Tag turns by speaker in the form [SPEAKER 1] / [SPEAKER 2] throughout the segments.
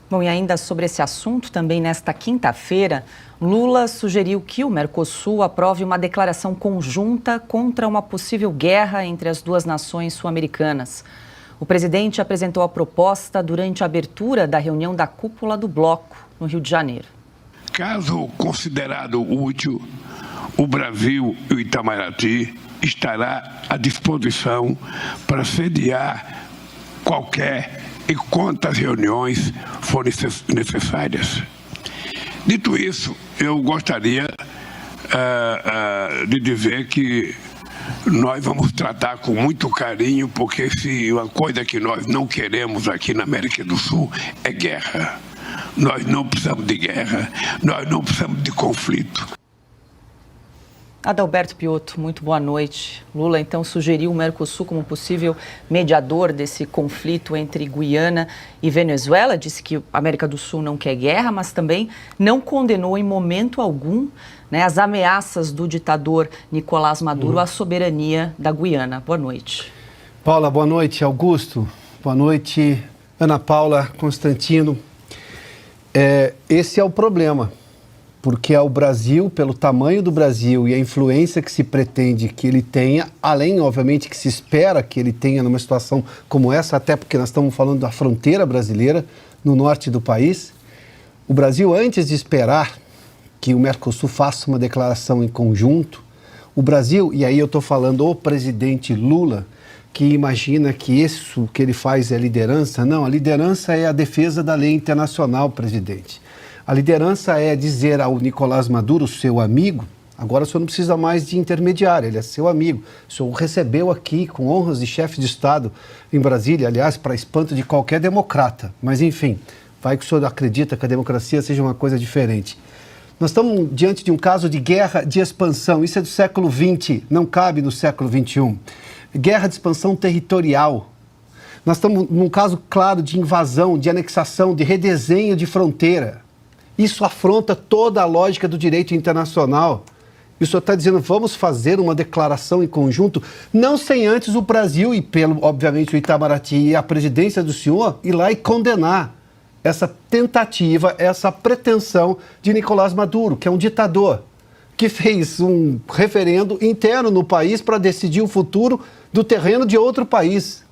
[SPEAKER 1] Bom, e ainda sobre esse assunto, também nesta quinta-feira, Lula sugeriu que o Mercosul aprove uma declaração conjunta contra uma possível guerra entre as duas nações sul-americanas. O presidente apresentou a proposta durante a abertura da reunião da cúpula do bloco, no Rio de Janeiro.
[SPEAKER 2] Caso considerado útil, o Brasil e o Itamaraty estará à disposição para sediar qualquer e quantas reuniões forem necessárias. Dito isso, eu gostaria de dizer que nós vamos tratar com muito carinho, porque se uma coisa que nós não queremos aqui na América do Sul é guerra. Nós não precisamos de guerra, nós não precisamos de conflito.
[SPEAKER 1] Adalberto Piotto, muito boa noite. Lula, então, sugeriu o Mercosul como possível mediador desse conflito entre Guiana e Venezuela. Disse que a América do Sul não quer guerra, mas também não condenou em momento algum, né, as ameaças do ditador Nicolás Maduro à soberania da Guiana. Boa noite.
[SPEAKER 3] Paula, boa noite. Augusto, boa noite. Ana Paula, Constantino. Esse é o problema. Porque é o Brasil, pelo tamanho do Brasil e a influência que se pretende que ele tenha, além, obviamente, que se espera que ele tenha numa situação como essa, até porque nós estamos falando da fronteira brasileira, no norte do país. O Brasil, antes de esperar que o Mercosul faça uma declaração em conjunto, o Brasil, e aí eu estou falando o presidente Lula, que imagina que isso que ele faz é liderança. Não, a liderança é a defesa da lei internacional, presidente. A liderança é dizer ao Nicolás Maduro, seu amigo, agora o senhor não precisa mais de intermediário, ele é seu amigo. O senhor o recebeu aqui com honras de chefe de Estado em Brasília, aliás, para espanto de qualquer democrata. Mas, enfim, vai que o senhor acredita que a democracia seja uma coisa diferente. Nós estamos diante de um caso de guerra de expansão. Isso é do século XX, não cabe no século XXI. Guerra de expansão territorial. Nós estamos num caso claro de invasão, de anexação, de redesenho de fronteira. Isso afronta toda a lógica do direito internacional. E o senhor está dizendo, vamos fazer uma declaração em conjunto, não sem antes o Brasil e, obviamente, o Itamaraty e a presidência do senhor ir lá e condenar essa tentativa, essa pretensão de Nicolás Maduro, que é um ditador, que fez um referendo interno no país para decidir o futuro do terreno de outro país.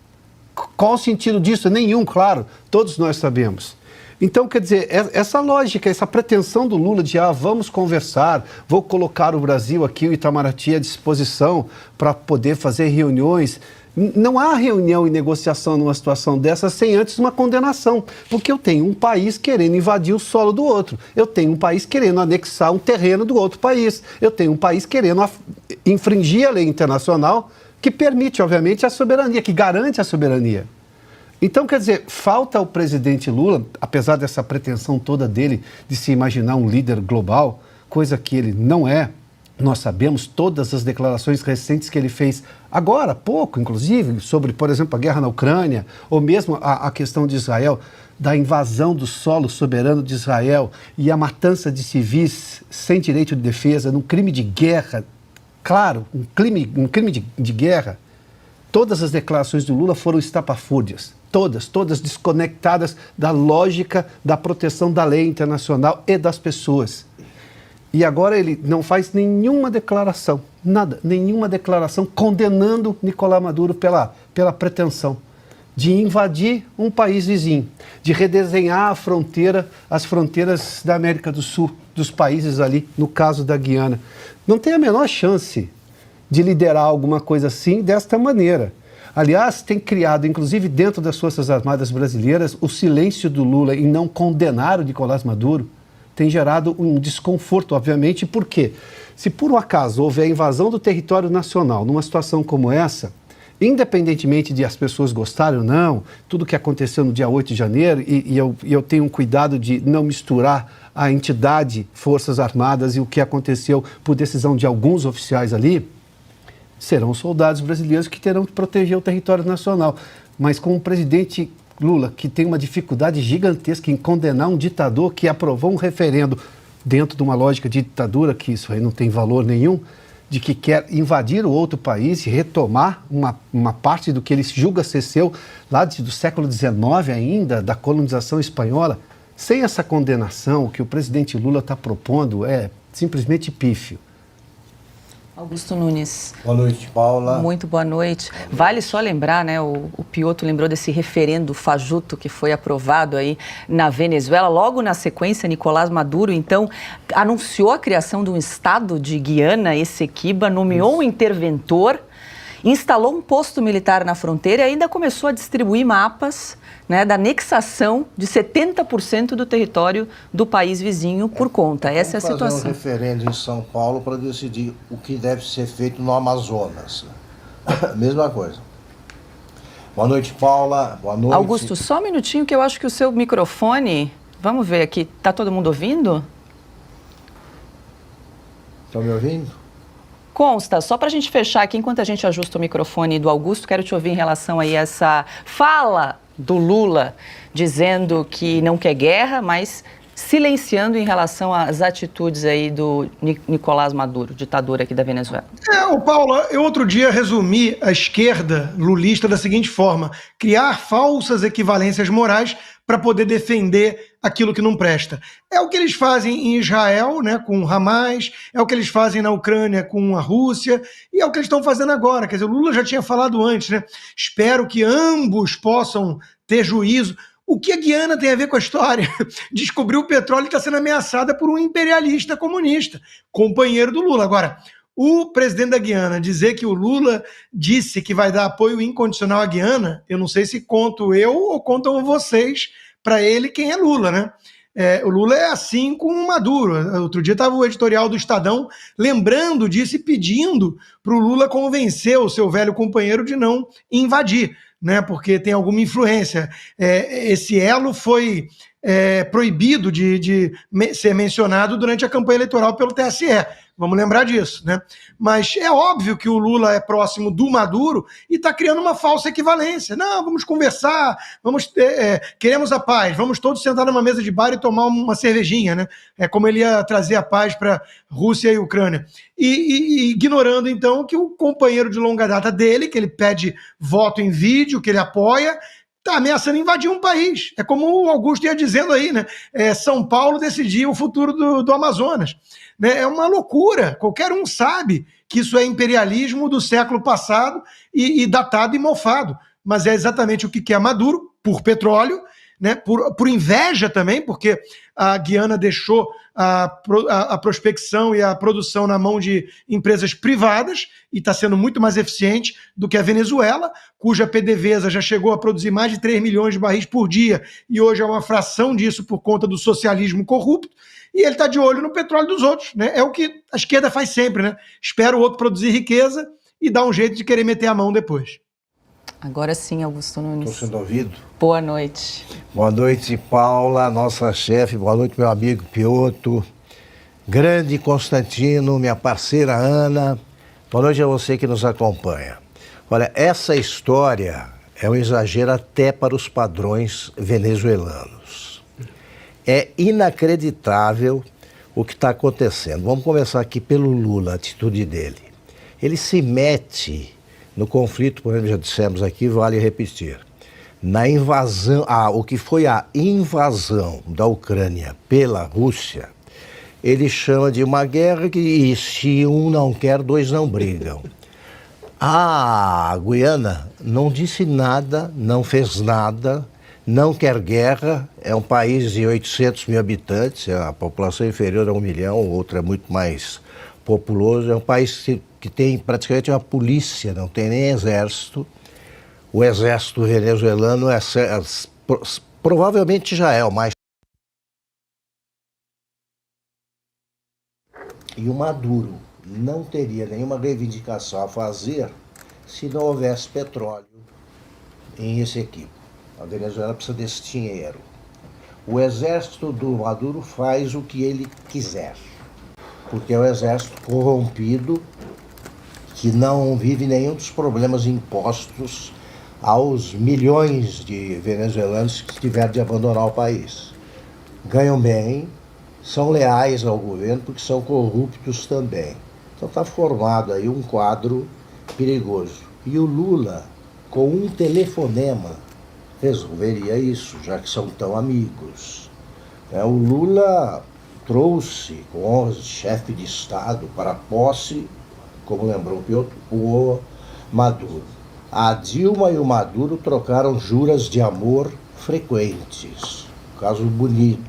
[SPEAKER 3] Qual o sentido disso? Nenhum, claro, todos nós sabemos. Então, quer dizer, essa lógica, essa pretensão do Lula de vamos conversar, vou colocar o Brasil aqui, o Itamaraty à disposição para poder fazer reuniões. Não há reunião e negociação numa situação dessa sem antes uma condenação, porque eu tenho um país querendo invadir o solo do outro, eu tenho um país querendo anexar um terreno do outro país, eu tenho um país querendo infringir a lei internacional que permite, obviamente, a soberania, que garante a soberania. Então, quer dizer, falta ao presidente Lula, apesar dessa pretensão toda dele de se imaginar um líder global, coisa que ele não é. Nós sabemos todas as declarações recentes que ele fez, agora, há pouco, inclusive, sobre, por exemplo, a guerra na Ucrânia, ou mesmo a questão de Israel, da invasão do solo soberano de Israel e a matança de civis sem direito de defesa, num crime de guerra, claro, um crime de guerra. Todas as declarações do Lula foram estapafúrdias. Todas desconectadas da lógica da proteção da lei internacional e das pessoas. E agora ele não faz nenhuma declaração, nada, nenhuma declaração condenando Nicolás Maduro pela pretensão de invadir um país vizinho, de redesenhar as fronteiras da América do Sul, dos países ali, no caso da Guiana. Não tem a menor chance de liderar alguma coisa assim desta maneira. Aliás, tem criado, inclusive dentro das Forças Armadas brasileiras, o silêncio do Lula em não condenar o Nicolás Maduro tem gerado um desconforto, obviamente, porque se por um acaso houver invasão do território nacional numa situação como essa, independentemente de as pessoas gostarem ou não, tudo que aconteceu no dia 8 de janeiro, e eu tenho um cuidado de não misturar a entidade Forças Armadas e o que aconteceu por decisão de alguns oficiais ali, serão soldados brasileiros que terão que proteger o território nacional. Mas com o presidente Lula, que tem uma dificuldade gigantesca em condenar um ditador que aprovou um referendo dentro de uma lógica de ditadura, que isso aí não tem valor nenhum, de que quer invadir o outro país e retomar uma parte do que ele julga ser seu, lá do século XIX ainda, da colonização espanhola. Sem essa condenação, o que o presidente Lula está propondo é simplesmente pífio.
[SPEAKER 1] Augusto Nunes.
[SPEAKER 4] Boa noite, Paula.
[SPEAKER 1] Muito boa noite. Vale só lembrar, né, o Piotto lembrou desse referendo fajuto que foi aprovado aí na Venezuela. Logo na sequência, Nicolás Maduro, então, anunciou a criação de um estado de Guiana Essequiba, nomeou um interventor, instalou um posto militar na fronteira e ainda começou a distribuir mapas, né, da anexação de 70% do território do país vizinho por conta. Essa é a situação.
[SPEAKER 4] Fazer um referendo em São Paulo para decidir o que deve ser feito no Amazonas. Mesma coisa. Boa noite, Paula. Boa noite.
[SPEAKER 1] Augusto, só um minutinho que eu acho que o seu microfone... Vamos ver aqui. Está todo mundo ouvindo?
[SPEAKER 4] Estão me ouvindo?
[SPEAKER 1] Consta, só para a gente fechar aqui, enquanto a gente ajusta o microfone do Augusto, quero te ouvir em relação aí a essa fala do Lula, dizendo que não quer guerra, mas silenciando em relação às atitudes aí do Nicolás Maduro, ditador aqui da Venezuela.
[SPEAKER 5] Paula, eu outro dia resumi a esquerda lulista da seguinte forma: criar falsas equivalências morais para poder defender aquilo que não presta. É o que eles fazem em Israel, né, com o Hamas, é o que eles fazem na Ucrânia com a Rússia, e é o que eles estão fazendo agora. Quer dizer, o Lula já tinha falado antes, né? Espero que ambos possam ter juízo. O que a Guiana tem a ver com a história? Descobriu o petróleo e está sendo ameaçada por um imperialista comunista, companheiro do Lula. Agora, o presidente da Guiana dizer que o Lula disse que vai dar apoio incondicional à Guiana, eu não sei se conto eu ou contam vocês para ele quem é Lula, né? O Lula é assim com o Maduro. Outro dia estava o editorial do Estadão lembrando disso e pedindo para o Lula convencer o seu velho companheiro de não invadir, né? Porque tem alguma influência. Esse elo foi proibido de ser mencionado durante a campanha eleitoral pelo TSE. Vamos lembrar disso, né? Mas é óbvio que o Lula é próximo do Maduro e está criando uma falsa equivalência. Não, vamos conversar, queremos a paz, vamos todos sentar numa mesa de bar e tomar uma cervejinha, né? É como ele ia trazer a paz para Rússia e Ucrânia. E ignorando, então, que o companheiro de longa data dele, que ele pede voto em vídeo, que ele apoia, está ameaçando invadir um país. É como o Augusto ia dizendo aí, né? São Paulo decidir o futuro do Amazonas. Né? É uma loucura. Qualquer um sabe que isso é imperialismo do século passado e datado e mofado. Mas é exatamente o que quer Maduro, por petróleo, né? Por inveja também, porque a Guiana deixou a prospecção e a produção na mão de empresas privadas e está sendo muito mais eficiente do que a Venezuela, cuja PDVSA já chegou a produzir mais de 3 milhões de barris por dia e hoje é uma fração disso por conta do socialismo corrupto. E ele está de olho no petróleo dos outros, né? É o que a esquerda faz sempre, né? Espera o outro produzir riqueza e dá um jeito de querer meter a mão depois.
[SPEAKER 1] Agora sim, Augusto Nunes.
[SPEAKER 4] Estou sendo ouvido?
[SPEAKER 1] Boa noite.
[SPEAKER 4] Boa noite, Paula, nossa chefe. Boa noite, meu amigo Piotto. Grande Constantino, minha parceira Ana. Boa noite a você que nos acompanha. Olha, essa história é um exagero até para os padrões venezuelanos. É inacreditável o que está acontecendo. Vamos começar aqui pelo Lula, a atitude dele. Ele se mete no conflito, como já dissemos aqui, vale repetir, na invasão, o que foi a invasão da Ucrânia pela Rússia, ele chama de uma guerra que se um não quer, dois não brigam. A Guiana não disse nada, não fez nada, não quer guerra, é um país de 800 mil habitantes, a população inferior a 1 milhão, o outro é muito mais populoso, é um país que tem praticamente uma polícia, não tem nem exército. O exército venezuelano provavelmente já é o mais... E o Maduro não teria nenhuma reivindicação a fazer se não houvesse petróleo em Essequibo. A Venezuela precisa desse dinheiro. O exército do Maduro faz o que ele quiser, porque é um exército corrompido que não vive nenhum dos problemas impostos aos milhões de venezuelanos que tiveram de abandonar o país. Ganham bem, são leais ao governo porque são corruptos também. Então está formado aí um quadro perigoso. E o Lula, com um telefonema, resolveria isso, já que são tão amigos. O Lula trouxe com honras de chefe de Estado para a posse, como lembrou o Maduro. A Dilma e o Maduro trocaram juras de amor frequentes. Caso bonito,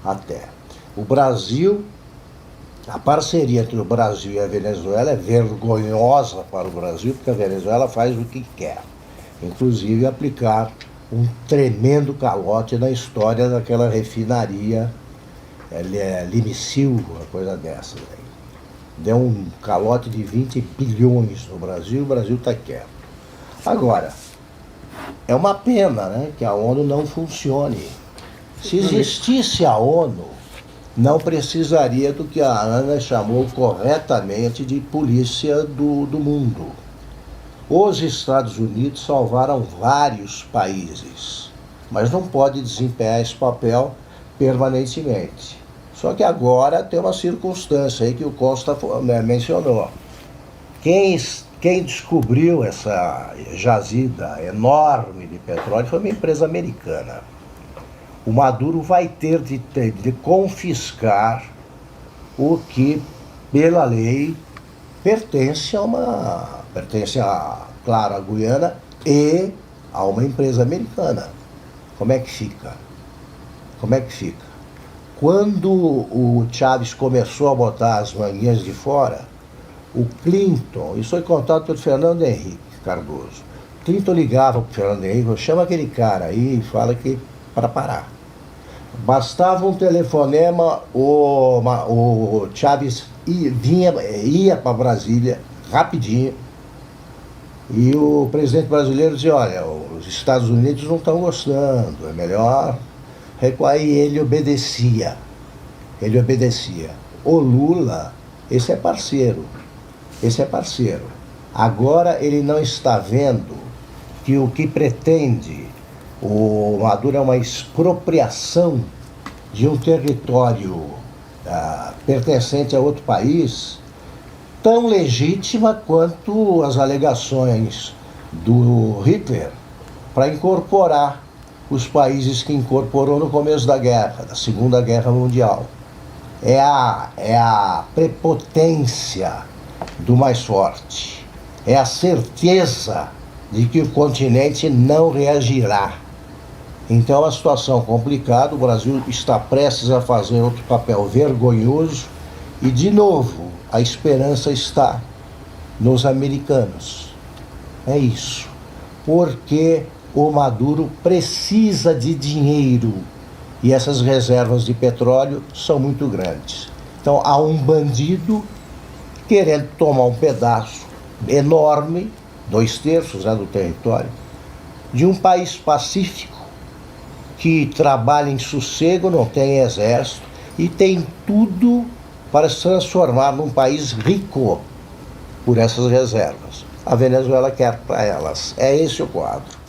[SPEAKER 4] até. O Brasil, a parceria entre o Brasil e a Venezuela é vergonhosa para o Brasil, porque a Venezuela faz o que quer, inclusive aplicar um tremendo calote na história daquela refinaria Limicil, uma coisa dessas. Deu um calote de 20 bilhões no Brasil, o Brasil está quieto. Agora, é uma pena, né, que a ONU não funcione. Se existisse a ONU, não precisaria do que a Ana chamou corretamente de polícia do mundo. Os Estados Unidos salvaram vários países, mas não pode desempenhar esse papel permanentemente. Só que agora tem uma circunstância aí que o Costa mencionou. Quem descobriu essa jazida enorme de petróleo foi uma empresa americana. O Maduro vai ter de confiscar o que, pela lei, pertence claro, à Guiana e a uma empresa americana. Como é que fica? Quando o Chávez começou a botar as manguinhas de fora, o Clinton, isso foi contado pelo Fernando Henrique Cardoso, Clinton ligava para o Fernando Henrique, chama aquele cara aí e fala que para parar. Bastava um telefonema, o Chávez ia para Brasília rapidinho, e o presidente brasileiro dizia, olha, os Estados Unidos não estão gostando, é melhor recuar. E ele obedecia. O Lula, esse é parceiro. Agora ele não está vendo que o que pretende o Maduro é uma expropriação de um território pertencente a outro país, tão legítima quanto as alegações do Hitler para incorporar os países que incorporou no começo da guerra, da Segunda Guerra Mundial. É a prepotência do mais forte, é a certeza de que o continente não reagirá. Então é uma situação complicada, o Brasil está prestes a fazer outro papel vergonhoso e, de novo, a esperança está nos americanos. É isso. Porque o Maduro precisa de dinheiro e essas reservas de petróleo são muito grandes. Então há um bandido querendo tomar um pedaço enorme, 2/3, do território, de um país pacífico que trabalha em sossego, não tem exército e tem tudo para se transformar num país rico por essas reservas. A Venezuela quer para elas. É esse o quadro.